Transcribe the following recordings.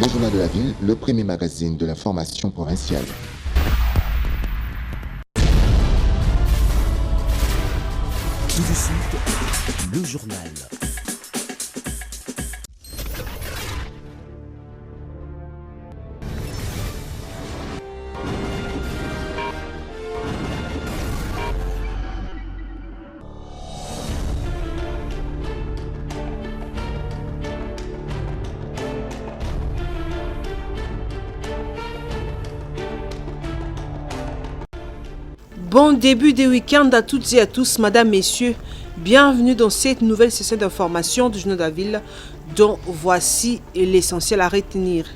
Le Journal de la Ville, le premier magazine de l'information provinciale. Tout de suite, le journal. Bon début de week-end à toutes et à tous, mesdames, messieurs. Bienvenue dans cette nouvelle session d'information du Journal de la Ville, dont voici l'essentiel à retenir.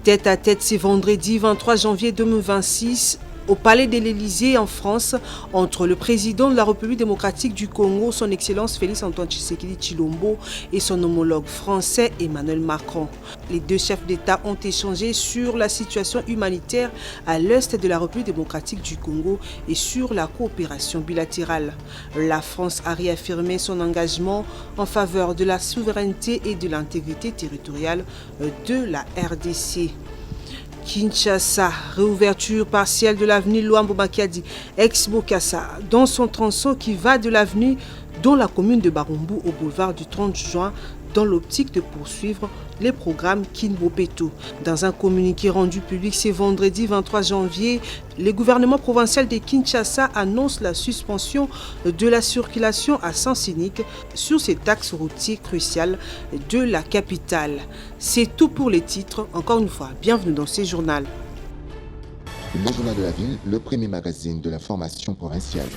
Tête à tête, c'est vendredi 23 janvier 2026 au Palais de l'Élysée en France, entre le président de la République démocratique du Congo, son Excellence Félix-Antoine Tshisekedi Tshilombo, et son homologue français Emmanuel Macron. Les deux chefs d'État ont échangé sur la situation humanitaire à l'est de la République démocratique du Congo et sur la coopération bilatérale. La France a réaffirmé son engagement en faveur de la souveraineté et de l'intégrité territoriale de la RDC. Kinshasa, réouverture partielle de l'avenue Luambo Makiadi, ex-Bokassa, dans son tronçon qui va de l'avenue dans la commune de Barumbu au boulevard du 30 juin, dans l'optique de poursuivre les programmes Kinbopeto. Dans un communiqué rendu public ce vendredi 23 janvier, le gouvernement provincial de Kinshasa annonce la suspension de la circulation à sens unique sur cet axe routier crucial de la capitale. C'est tout pour les titres. Encore une fois, bienvenue dans ce journal. Le Journal de la Ville, le premier magazine de l'information provinciale.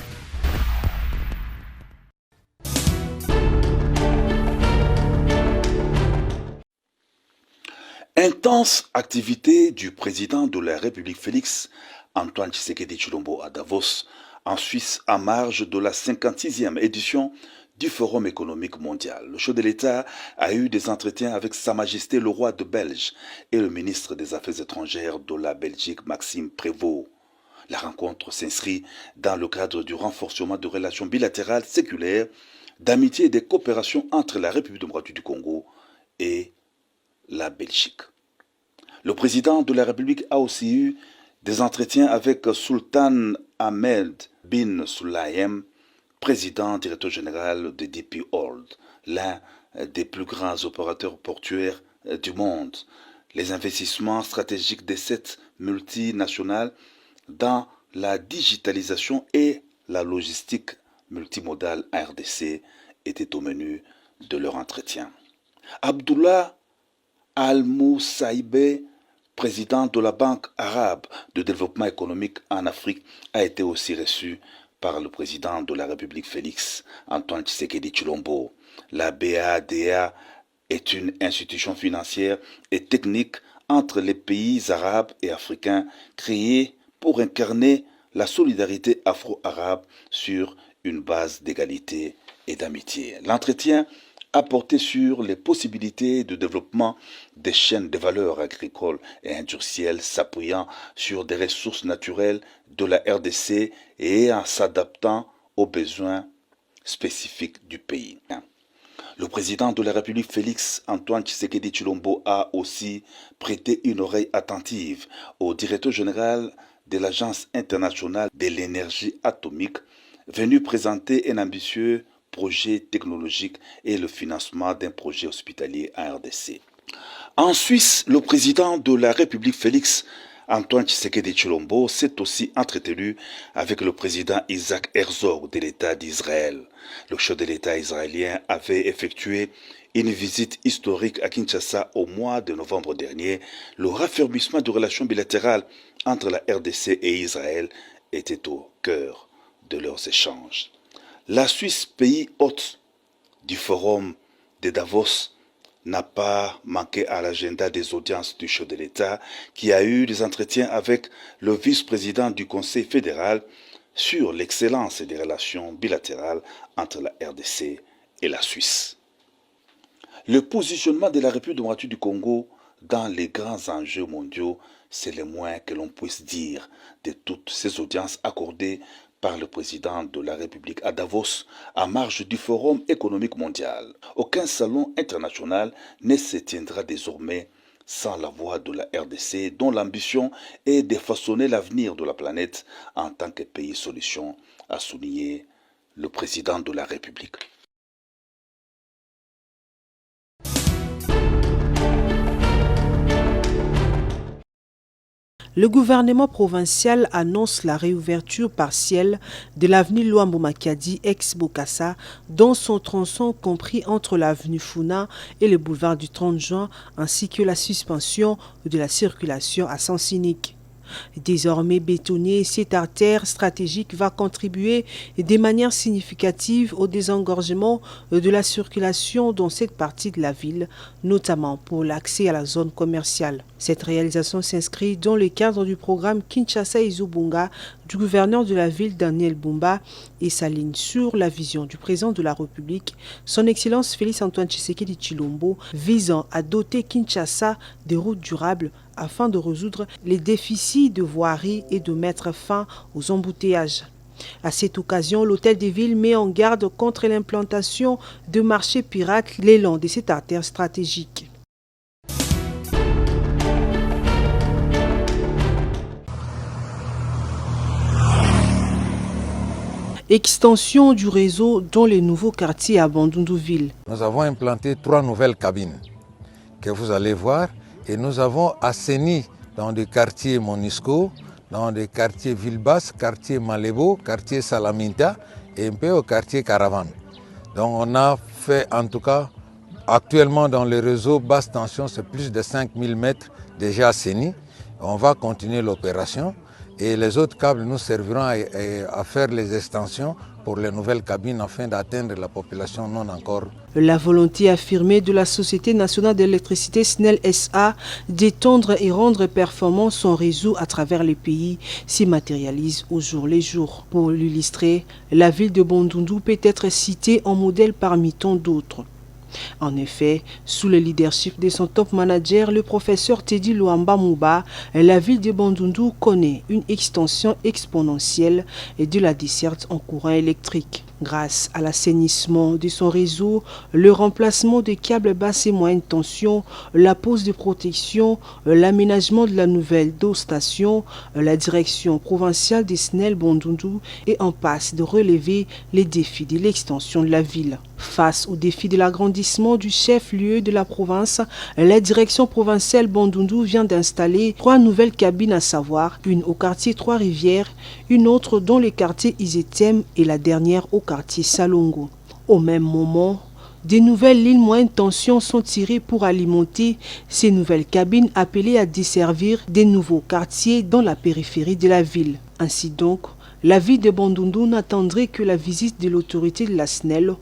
Intense activité du président de la République Félix-Antoine Tshisekedi Tshilombo à Davos, en Suisse, à marge de la 56e édition du Forum économique mondial. Le chef de l'État a eu des entretiens avec Sa Majesté le roi de Belge et le ministre des Affaires étrangères de la Belgique, Maxime Prévost. La rencontre s'inscrit dans le cadre du renforcement de relations bilatérales séculaires, d'amitié et de coopération entre la République démocratique du Congo et la Belgique. Le président de la République a aussi eu des entretiens avec Sultan Ahmed bin Sulayem, président directeur général de DP World, l'un des plus grands opérateurs portuaires du monde. Les investissements stratégiques de cette multinationale dans la digitalisation et la logistique multimodale en RDC étaient au menu de leur entretien. Abdullah Al-Moussaïbe, président de la Banque arabe de développement économique en Afrique, a été aussi reçu par le président de la République Félix-Antoine Tshisekedi Tshilombo. La BADA est une institution financière et technique entre les pays arabes et africains créée pour incarner la solidarité afro-arabe sur une base d'égalité et d'amitié. L'entretien a porté sur les possibilités de développement des chaînes de valeur agricoles et industrielles s'appuyant sur des ressources naturelles de la RDC et en s'adaptant aux besoins spécifiques du pays. Le président de la République Félix-Antoine Tshisekedi Tshilombo a aussi prêté une oreille attentive au directeur général de l'Agence internationale de l'énergie atomique, venu présenter un ambitieux projet technologique et le financement d'un projet hospitalier en RDC. En Suisse, le président de la République Félix-Antoine Tshisekedi Tshilombo s'est aussi entretenu avec le président Isaac Herzog de l'État d'Israël. Le chef de l'État israélien avait effectué une visite historique à Kinshasa au mois de novembre dernier. Le raffermissement de relations bilatérales entre la RDC et Israël était au cœur de leurs échanges. La Suisse, pays hôte du Forum de Davos, n'a pas manqué à l'agenda des audiences du chef de l'État qui a eu des entretiens avec le vice-président du Conseil fédéral sur l'excellence des relations bilatérales entre la RDC et la Suisse. Le positionnement de la République démocratique du Congo dans les grands enjeux mondiaux, c'est le moins que l'on puisse dire de toutes ces audiences accordées par le président de la République à Davos, à marge du Forum économique mondial. Aucun salon international ne se tiendra désormais sans la voix de la RDC, dont l'ambition est de façonner l'avenir de la planète en tant que pays solution, a souligné le président de la République. Le gouvernement provincial annonce la réouverture partielle de l'avenue Luambo Makadi ex-Bokassa dans son tronçon compris entre l'avenue Funa et le boulevard du 30 juin ainsi que la suspension de la circulation à sens unique. Désormais bétonné, cette artère stratégique va contribuer de manière significative au désengorgement de la circulation dans cette partie de la ville, notamment pour l'accès à la zone commerciale. Cette réalisation s'inscrit dans le cadre du programme Kinshasa Izubunga du gouverneur de la ville Daniel Bumba et s'aligne sur la vision du président de la République, son Excellence Félix-Antoine Tshisekedi Tshilombo, visant à doter Kinshasa de routes durables afin de résoudre les déficits de voirie et de mettre fin aux embouteillages. À cette occasion, l'hôtel de ville met en garde contre l'implantation de marchés pirates le long de cette artère stratégique. Extension du réseau dans les nouveaux quartiers à Bandundu-Ville. Nous avons implanté 3 nouvelles cabines que vous allez voir et nous avons assaini dans des quartiers Monisco, dans des quartiers Ville-Basse, quartier Malebo, quartier Salaminta et un peu au quartier Caravane. Donc on a fait en tout cas, actuellement dans le réseau basse tension, c'est plus de 5000 mètres déjà assainis. On va continuer l'opération. Et les autres câbles nous serviront à faire les extensions pour les nouvelles cabines afin d'atteindre la population non encore. La volonté affirmée de la Société nationale d'électricité SNEL SA d'étendre et rendre performant son réseau à travers le pays s'y matérialise au jour le jour. Pour l'illustrer, la ville de Bandundu peut être citée en modèle parmi tant d'autres. En effet, sous le leadership de son top manager, le professeur Teddy Luamba Mouba, la ville de Bandundu connaît une extension exponentielle de la desserte en courant électrique. Grâce à l'assainissement de son réseau, le remplacement des câbles basse et moyenne tension, la pose de protection, l'aménagement de la nouvelle station, la direction provinciale des SNEL Bandundu est en passe de relever les défis de l'extension de la ville. Face aux défis de l'agrandissement du chef-lieu de la province, la direction provinciale Bandundu vient d'installer 3 nouvelles cabines, à savoir une au quartier Trois-Rivières, une autre dans le quartier Izetem et la dernière au quartier Salongo. Au même moment, des nouvelles lignes moyenne tension sont tirées pour alimenter ces nouvelles cabines appelées à desservir des nouveaux quartiers dans la périphérie de la ville. Ainsi donc, la ville de Bandundu n'attendrait que la visite de l'autorité de la SNEL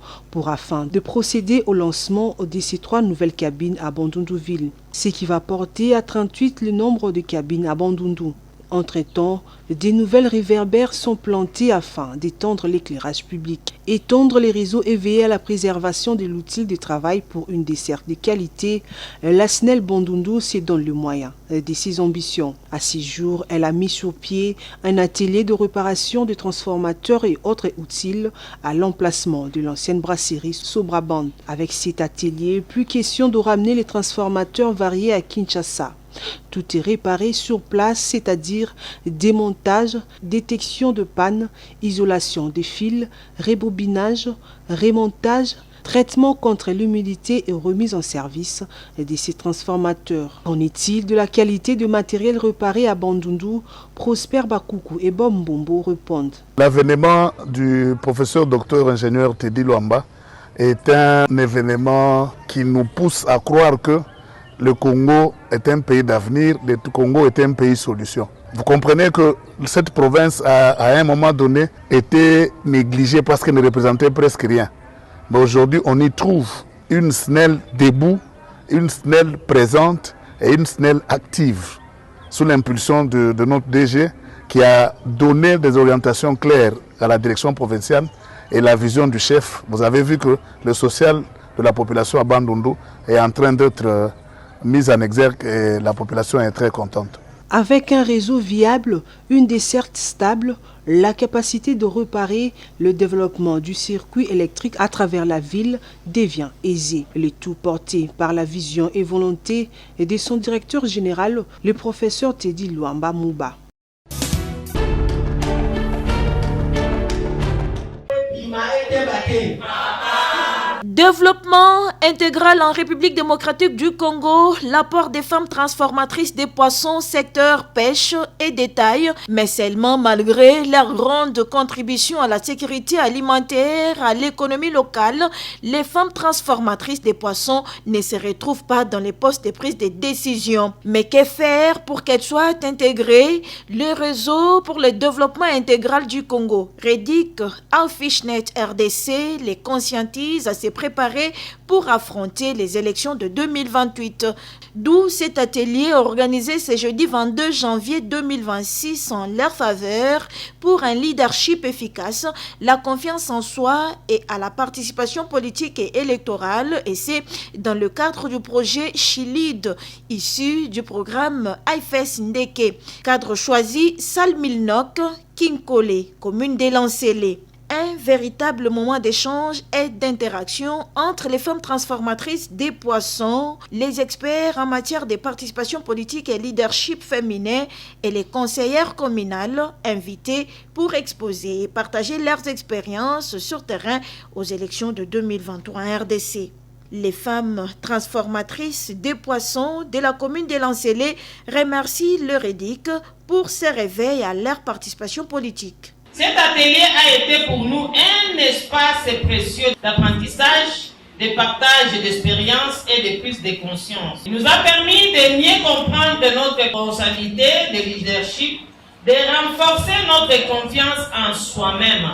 afin de procéder au lancement de ces 3 nouvelles cabines à Bandundu-Ville, ce qui va porter à 38 le nombre de cabines à Bandundu. Entre-temps, des nouvelles réverbères sont plantées afin d'étendre l'éclairage public, étendre les réseaux et veiller à la préservation de l'outil de travail pour une desserte de qualité. La SNEL Bandundu se donne le moyen de ses ambitions. À ce jour, elle a mis sur pied un atelier de réparation de transformateurs et autres outils à l'emplacement de l'ancienne brasserie Sobraband. Avec cet atelier, plus question de ramener les transformateurs variés à Kinshasa. Tout est réparé sur place, c'est-à-dire démontage, détection de panne, isolation des fils, rebobinage, remontage, traitement contre l'humidité et remise en service de ces transformateurs. En est-il de la qualité de matériel réparé à Bandundu? Prosper Bakoukou et Bom Bombo répondent. L'avènement du professeur docteur ingénieur Teddy Luamba est un événement qui nous pousse à croire que le Congo est un pays d'avenir, le Congo est un pays solution. Vous comprenez que cette province a, à un moment donné, été négligée parce qu'elle ne représentait presque rien. Mais aujourd'hui, on y trouve une SNEL debout, une SNEL présente et une SNEL active, sous l'impulsion de notre DG qui a donné des orientations claires à la direction provinciale et la vision du chef. Vous avez vu que le social de la population à Bandundu est en train d'être mise en exergue et la population est très contente. Avec un réseau viable, une desserte stable, la capacité de réparer le développement du circuit électrique à travers la ville devient aisée. Le tout porté par la vision et volonté de son directeur général, le professeur Teddy Luamba Mouba. Développement intégral en République démocratique du Congo, l'apport des femmes transformatrices des poissons, secteur pêche et détail, mais seulement malgré leur grande contribution à la sécurité alimentaire, à l'économie locale, les femmes transformatrices des poissons ne se retrouvent pas dans les postes de prise de décision. Mais que faire pour qu'elles soient intégrées? Le réseau pour le développement intégral du Congo, REDIC, Fishnet RDC, les conscientise à se préparer pour affronter les élections de 2028. D'où cet atelier organisé ce jeudi 22 janvier 2026 en leur faveur pour un leadership efficace, la confiance en soi et à la participation politique et électorale, et c'est dans le cadre du projet Chilid, issu du programme IFES Ndeke. Cadre choisi, Salmilnok, Kinkole, commune d'Elancélé. Un véritable moment d'échange et d'interaction entre les femmes transformatrices des poissons, les experts en matière de participation politique et leadership féminin et les conseillères communales invités pour exposer et partager leurs expériences sur terrain aux élections de 2023 en RDC. Les femmes transformatrices des poissons de la commune de Lancélé remercient le REDIC pour ce réveil à leur participation politique. Cet atelier a été pour nous un espace précieux d'apprentissage, de partage d'expériences et de prise de conscience. Il nous a permis de mieux comprendre notre responsabilité de leadership, de renforcer notre confiance en soi-même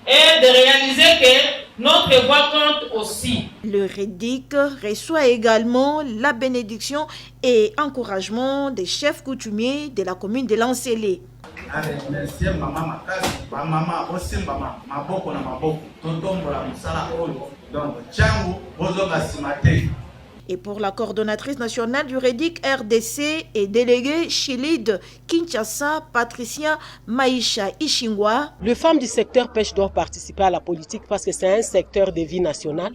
et de réaliser que notre voix compte aussi. Le REDIC reçoit également la bénédiction et encouragement des chefs coutumiers de la commune de Lancélé. Remercier maman makasi, maman aussi maman, maboko na maboko, totombola musala oyo. Donc changu bozo basimate. Et pour la coordonnatrice nationale du REDIC RDC et déléguée Chilid Kinshasa, Patricia Maïcha Ishingwa. Les femmes du secteur pêche doivent participer à la politique parce que c'est un secteur de vie nationale.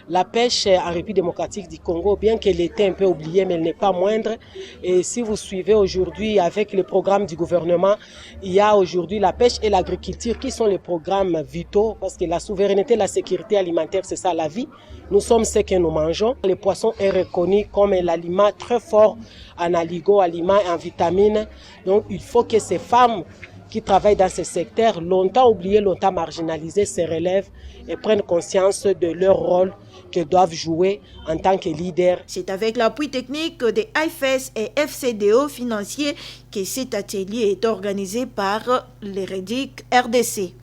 La pêche en République démocratique du Congo, bien qu'elle ait été un peu oubliée, mais elle n'est pas moindre. Et si vous suivez aujourd'hui avec le programme du gouvernement, il y a aujourd'hui la pêche et l'agriculture qui sont les programmes vitaux parce que la souveraineté, la sécurité alimentaire, c'est ça la vie. Nous sommes ce que nous mangeons. Le poisson est reconnu comme l'aliment très fort en oligo-aliments et en vitamines. Donc il faut que ces femmes qui travaillent dans ce secteur, longtemps oubliés, longtemps marginalisés, se relèvent et prennent conscience de leur rôle qu'ils doivent jouer en tant que leaders. C'est avec l'appui technique des IFES et FCDO financiers que cet atelier est organisé par les REDIC RDC.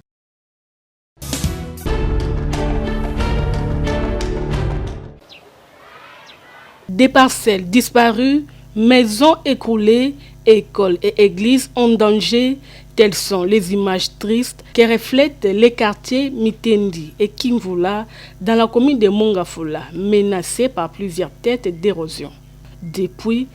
Des parcelles disparues, maisons écroulées, écoles et églises en danger, telles sont les images tristes qui reflètent les quartiers Mitendi et Kimvula dans la commune de Mongafula, menacés par plusieurs têtes d'érosion. Depuis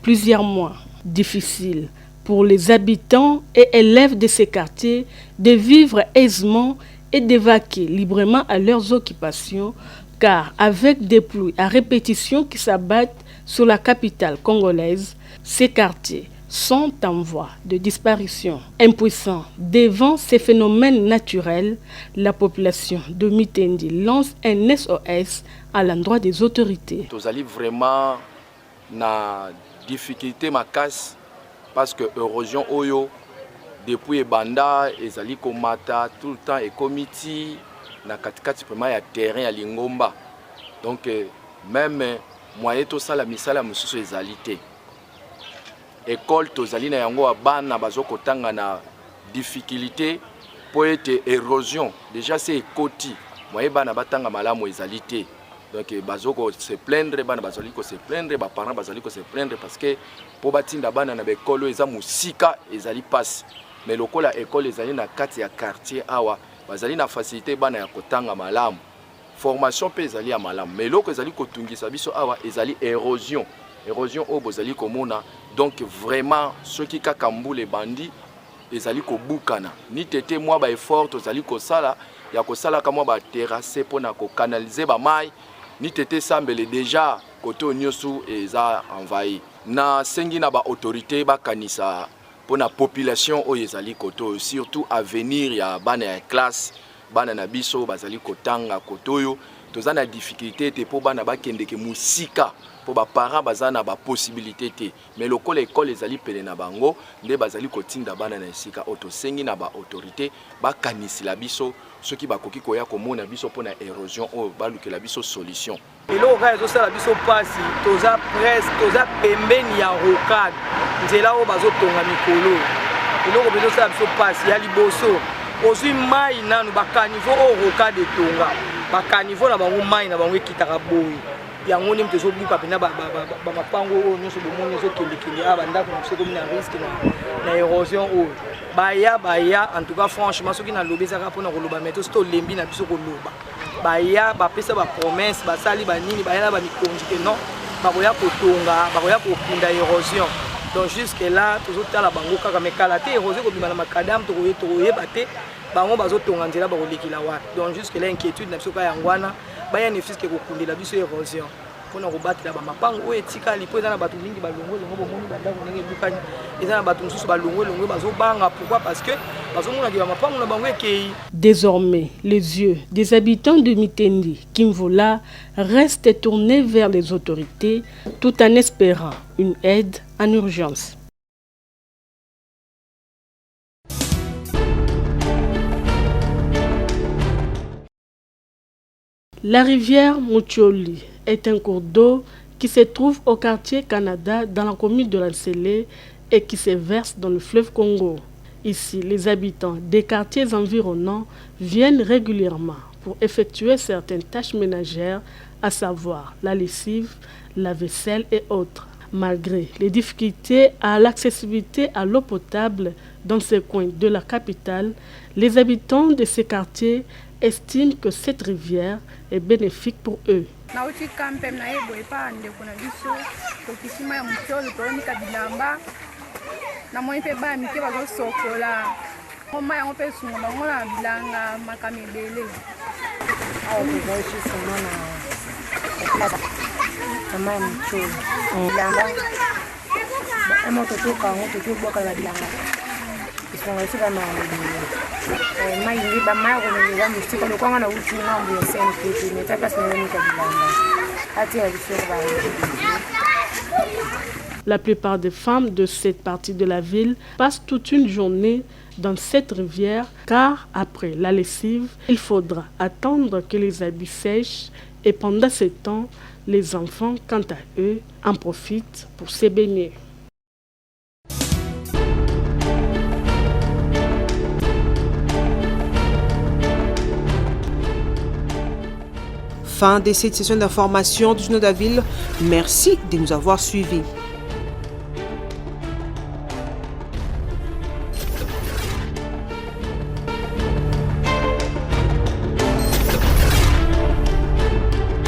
plusieurs mois, difficile pour les habitants et élèves de ces quartiers de vivre aisément et d'évacuer librement à leurs occupations, car avec des pluies à répétition qui s'abattent sur la capitale congolaise, ces quartiers sont en voie de disparition. Impuissants devant ces phénomènes naturels, la population de Mitendi lance un SOS à l'endroit des autorités. Nous allons vraiment na difficulté makasi parce que érosion oyo depuis banda ezali komata tout le temps et comité na katikati vraiment ya terrain ya Lingomba. Donc même moyen to sala misala mususu ezali te. École tozali na yango bana bazokotanga na difficulté pour être érosion. Déjà c'est ekoti. Moyen bana batanga malamu ezali te. Donc bazoko se plaindre bana bazali ko se plaindre ba parents bazali ko se plaindre parce que po batinda bana na bekolo eza musika ezali passe. Mais lokola école ezali na kati ya quartier awa bazali na facilité bana ya kotanga malamu. formation pe ezali ya malamu mais loko ezali kotungisa biso awa ezali érosion oyo bozali komona donc vraiment soki kaka mbula ebandi ezali kobukana ni tete mwa ba effort tozali kosala ya kosalaka mwa baterrasse mpona kokanalize bamai ni tete sambele déjà kote nyonso eza envahi na sengi na baautorité bakanisa mpona population oyo ezali kote surtout avenir ya bana ya classe bana na biso bazali kotanga kote oyo toza na difficulté te mpo bana bakendeke musika po baparents baza na baposibilité te mais lokola ekole ezali pene na bango nde bazali kotinda bana na esika oyo tosengi na baautorité bakanisila biso soki bakoki koya komona biso mpona érosion oyo balukela biso solution eloko kaka ezosala biso mpasi toza presque toza pembeni ya rocade nzela oyo bazotonga mikolo eloko mpe ezosala biso mpasi ya liboso ozwi mai nanu bakanivo oyo rocade etonga bakanivo na bango mai na bango ekitaka boye yango nde moto ezobuka mpena bamapango oyo nyonso bomoni ezokendekende awa bandako na biso komi na risque na érosion oyo baya en tout cas franchement soki nalobi ezaka mpona koloba mais to soki tolembi na biso koloba baya bapesa bapromesse basali banini baya na bamikonzi te non bakoya kotonga bakoya kokunda érosion donc jusque là tozotala bango kaka mais kala te érosion kobima na makadame tokoyeba te bango bazotonga nzela bakolekila wapi donc jusque là inquiétude na biso kaka yango wana baya ne fiske kokundela biso érosion mpona kobatela bamapango oyo etikali mpo eza na bato mingi balongolongo bomoni bandako ndenge ebukani eza na bato mosusu balongolongo bazobanga pourquoi parce que bazomonaki bamapango na bango ekei. Désormais, les yeux des habitants de Mitendi, Kimvola, restent tournés vers les autorités tout en espérant une aide en urgence. La rivière Mucholi est un cours d'eau qui se trouve au quartier Canada dans la commune de Lansele et qui se verse dans le fleuve Congo. Ici, les habitants des quartiers environnants viennent régulièrement pour effectuer certaines tâches ménagères, à savoir la lessive, la vaisselle et autres. Malgré les difficultés à l'accessibilité à l'eau potable dans ces coins de la capitale, les habitants de ces quartiers estiment que cette rivière est bénéfique pour eux. La plupart des femmes de cette partie de la ville passent toute une journée dans cette rivière car après la lessive, il faudra attendre que les habits sèchent et pendant ce temps, les enfants, quant à eux, en profitent pour se baigner. Fin de cette session d'information du Journal de la Ville. Merci de nous avoir suivis.